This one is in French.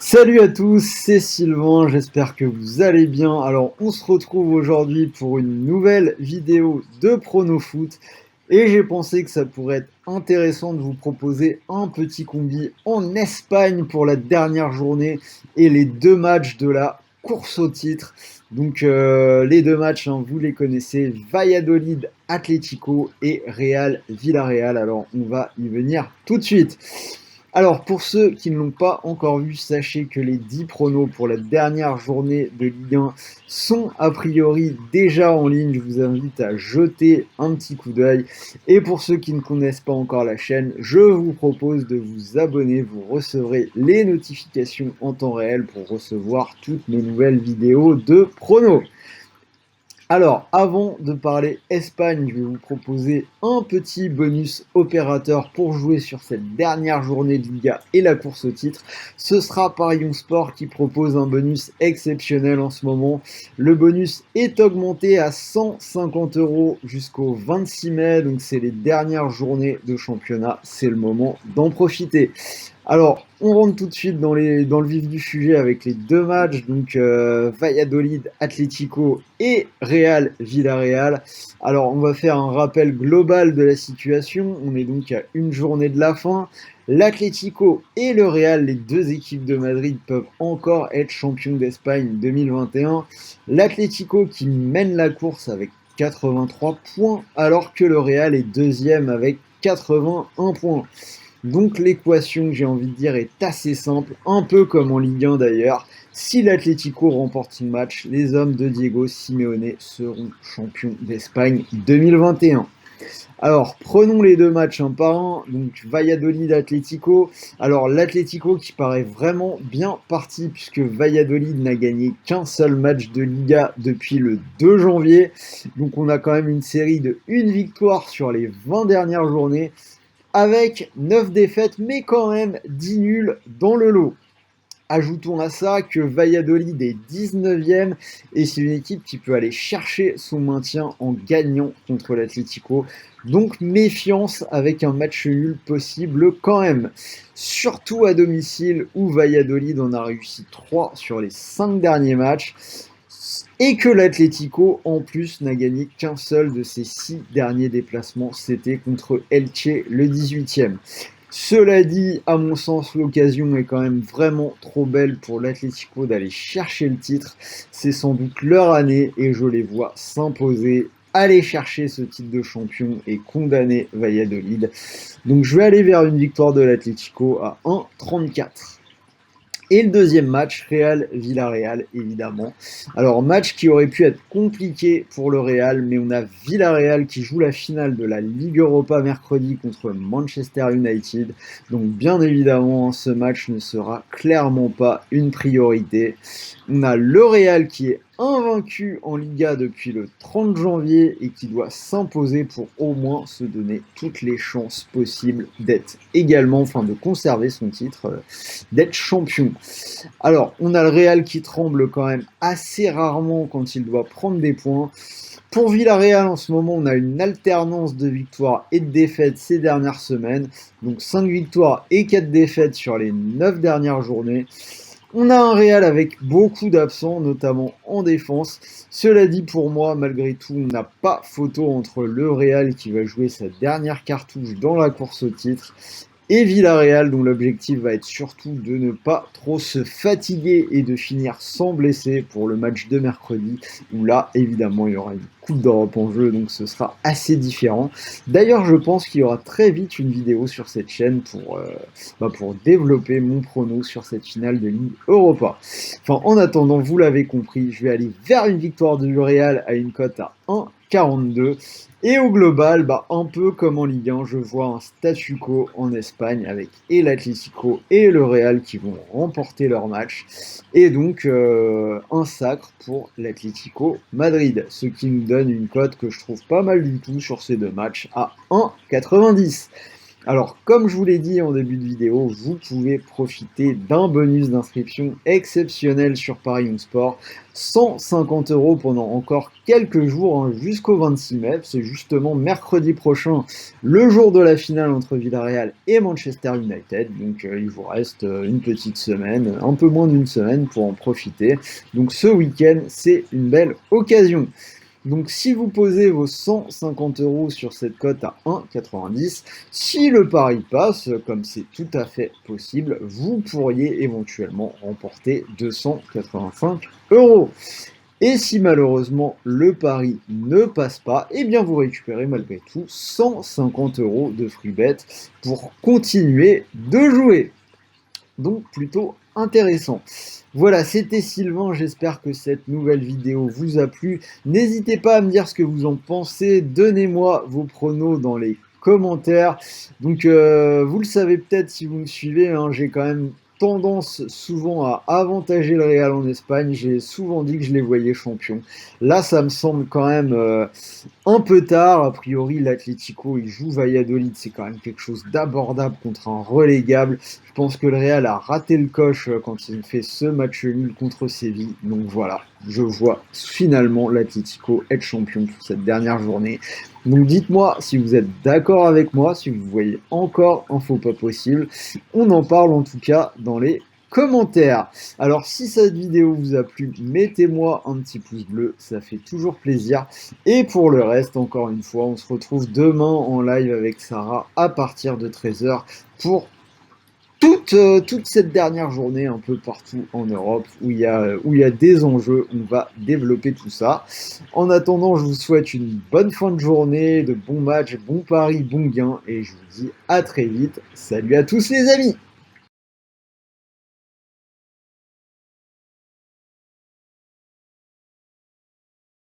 Salut à tous, c'est Sylvain, j'espère que vous allez bien. Alors, on se retrouve aujourd'hui pour une nouvelle vidéo de Prono Foot et j'ai pensé que ça pourrait être intéressant de vous proposer un petit combi en Espagne pour la dernière journée et les deux matchs de la course au titre. Donc, les deux matchs, hein, vous les connaissez, Valladolid Atlético et Real Villarreal. Alors, on va y venir tout de suite. Alors, pour ceux qui ne l'ont pas encore vu, sachez que les 10 pronos pour la dernière journée de Ligue 1 sont a priori déjà en ligne. Je vous invite à jeter un petit coup d'œil. Et pour ceux qui ne connaissent pas encore la chaîne, je vous propose de vous abonner. Vous recevrez les notifications en temps réel pour recevoir toutes mes nouvelles vidéos de pronos. Alors, avant de parler Espagne, je vais vous proposer un petit bonus opérateur pour jouer sur cette dernière journée de Liga et la course au titre. Ce sera Parion Sport qui propose un bonus exceptionnel en ce moment. Le bonus est augmenté à 150 € jusqu'au 26 mai, donc c'est les dernières journées de championnat, c'est le moment d'en profiter. Alors, on rentre tout de suite dans le vif du sujet avec les deux matchs, donc Valladolid Atlético et Real Villarreal. Alors, on va faire un rappel global de la situation. On est donc à une journée de la fin. L'Atlético et le Real, les deux équipes de Madrid, peuvent encore être champions d'Espagne 2021. L'Atlético qui mène la course avec 83 points, alors que le Real est deuxième avec 81 points. Donc l'équation, j'ai envie de dire, est assez simple, un peu comme en Ligue 1 d'ailleurs. Si l'Atlético remporte son match, les hommes de Diego Simeone seront champions d'Espagne 2021. Alors, prenons les deux matchs un par un. Donc, Valladolid-Atlético. Alors, l'Atlético qui paraît vraiment bien parti puisque Valladolid n'a gagné qu'un seul match de Liga depuis le 2 janvier. Donc, on a quand même une série de 1 victoire sur les 20 dernières journées avec 9 défaites, mais quand même 10 nuls dans le lot. Ajoutons à ça que Valladolid est 19e et c'est une équipe qui peut aller chercher son maintien en gagnant contre l'Atlético. Donc méfiance avec un match nul possible quand même. Surtout à domicile où Valladolid en a réussi 3 sur les 5 derniers matchs et que l'Atlético en plus n'a gagné qu'un seul de ses 6 derniers déplacements, c'était contre Elche le 18e. Cela dit, à mon sens, l'occasion est quand même vraiment trop belle pour l'Atlético d'aller chercher le titre. C'est sans doute leur année et je les vois s'imposer, aller chercher ce titre de champion et condamner Valladolid. Donc je vais aller vers une victoire de l'Atlético à 1,34. Et le deuxième match, Real-Villarreal, évidemment. Alors, match qui aurait pu être compliqué pour le Real, mais on a Villarreal qui joue la finale de la Ligue Europa mercredi contre Manchester United. Donc, bien évidemment, ce match ne sera clairement pas une priorité. On a le Real qui est invaincu en Liga depuis le 30 janvier et qui doit s'imposer pour au moins se donner toutes les chances possibles d'être également, enfin de conserver son titre, d'être champion. Alors, on a le Real qui tremble quand même assez rarement quand il doit prendre des points. Pour Villarreal, en ce moment, on a une alternance de victoires et de défaites ces dernières semaines. Donc 5 victoires et 4 défaites sur les 9 dernières journées. On a un Real avec beaucoup d'absents, notamment en défense. Cela dit, pour moi, malgré tout, on n'a pas photo entre le Real qui va jouer sa dernière cartouche dans la course au titre et Villarreal, dont l'objectif va être surtout de ne pas trop se fatiguer et de finir sans blessé pour le match de mercredi, où là, évidemment, il y aura une Coupe d'Europe en jeu, donc ce sera assez différent. D'ailleurs, je pense qu'il y aura très vite une vidéo sur cette chaîne pour développer mon prono sur cette finale de Ligue Europa. Enfin, en attendant, vous l'avez compris, je vais aller vers une victoire du Real à une cote à 1,42. Et au global, un peu comme en Ligue 1, je vois un statu quo en Espagne avec et l'Atlético et le Real qui vont remporter leur match. Et donc un sacre pour l'Atlético Madrid, ce qui nous donne une cote que je trouve pas mal du tout sur ces deux matchs à 1,90. Alors, comme je vous l'ai dit en début de vidéo, vous pouvez profiter d'un bonus d'inscription exceptionnel sur Paris On Sport, 150 € pendant encore quelques jours, hein, jusqu'au 26 mai. C'est justement mercredi prochain, le jour de la finale entre Villarreal et Manchester United. Donc, il vous reste une petite semaine, un peu moins d'une semaine pour en profiter. Donc, ce week-end, c'est une belle occasion. Donc si vous posez vos 150 € sur cette cote à 1,90, si le pari passe, comme c'est tout à fait possible, vous pourriez éventuellement remporter 285 €. Et si malheureusement le pari ne passe pas, eh bien vous récupérez malgré tout 150 € de free bet pour continuer de jouer. Donc plutôt intéressant. Voilà, c'était Sylvain, j'espère que cette nouvelle vidéo vous a plu. N'hésitez pas à me dire ce que vous en pensez, donnez-moi vos pronos dans les commentaires. Donc vous le savez peut-être si vous me suivez, hein, j'ai quand même tendance souvent à avantager le Real en Espagne. J'ai souvent dit que je les voyais champions. Là, ça me semble quand même un peu tard. A priori, l'Atlético, il joue Valladolid, c'est quand même quelque chose d'abordable contre un relégable. Je pense que le Real a raté le coche quand il fait ce match nul contre Séville. Donc voilà, je vois finalement l'Atlético être champion pour cette dernière journée. Donc dites-moi si vous êtes d'accord avec moi, si vous voyez encore un faux pas possible. On en parle en tout cas dans les commentaires. Alors si cette vidéo vous a plu, mettez-moi un petit pouce bleu, ça fait toujours plaisir. Et pour le reste, encore une fois, on se retrouve demain en live avec Sarah à partir de 13 h pour toute cette dernière journée un peu partout en Europe où il y a des enjeux. On va développer tout ça. En attendant, je vous souhaite une bonne fin de journée, de bons matchs, bons paris, bons gains et je vous dis à très vite. Salut à tous les amis!